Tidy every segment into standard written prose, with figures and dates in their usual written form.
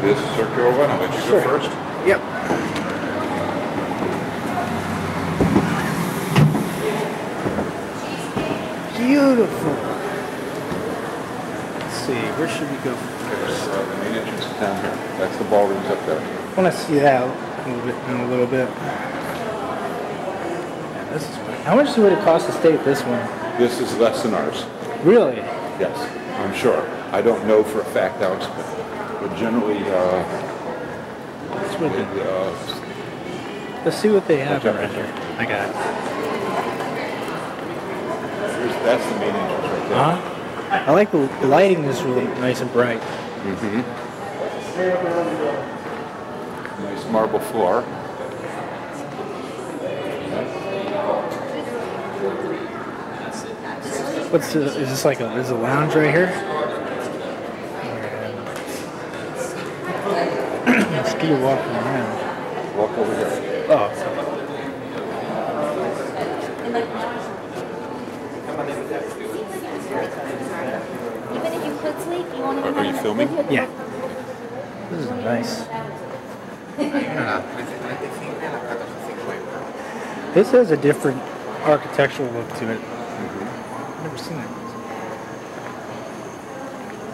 this circular one. I'll let you go first. Yep. Beautiful. Let's see, where should we go first? The main entrance is down here. That's the ballrooms up there. I want to see that in a little bit. Yeah, this is how much would it cost to stay at this one? This is less than ours. Really? Yes, I'm sure. I don't know for a fact, Alex, but generally, Let's see what they have right here. I got it. That's the main entrance right there. I like the lighting is really nice and bright. Mm-hmm. Nice marble floor. Is this like there's a lounge right here? Let's keep walking around. Walk over here. Oh. Even if you could sleep, you won't even Are you filming? Yeah. This is nice. This has a different architectural look to it. I've never seen it.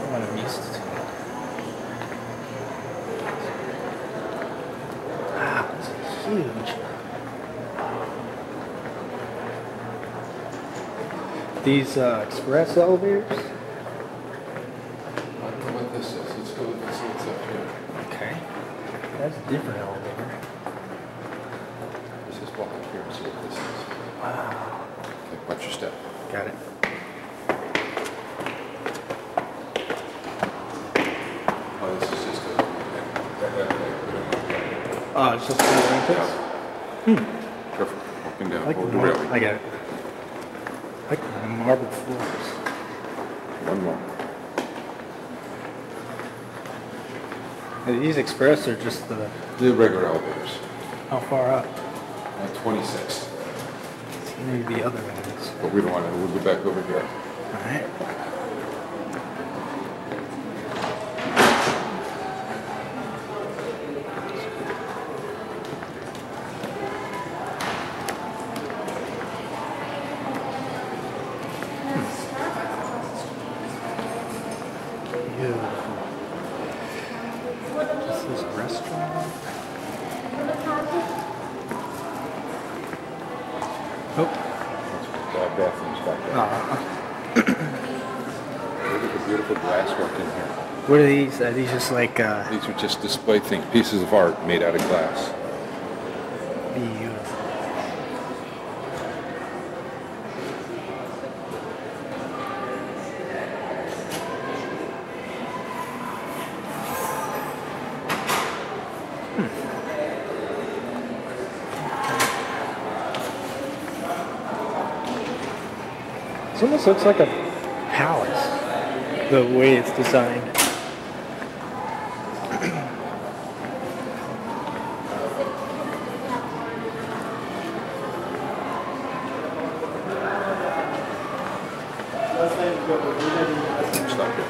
What I'm used to. Wow, this is huge. These express elevators. I don't know what this is. Let's go and see what's up here. Okay. That's a different elevator. Let's just walk up here and see what this is. Wow. Okay, watch your step. Got it. Oh, this is just a... Oh, it's just like this? Careful. Walking down. I like Hold the the marble. railing. I got it. I like the marble floors. One more. These express are just the... The regular elevators. How far up? 26. Maybe the other ones. But we don't want to. We'll go back over here. Alright. Beautiful. This is a restaurant. Oh. Bathrooms back there. Look at the beautiful glass work in here. What are these? Are these just like These are just display things, pieces of art made out of glass. beautiful? This almost looks like a palace, the way it's designed. Stop here.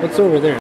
What's over there?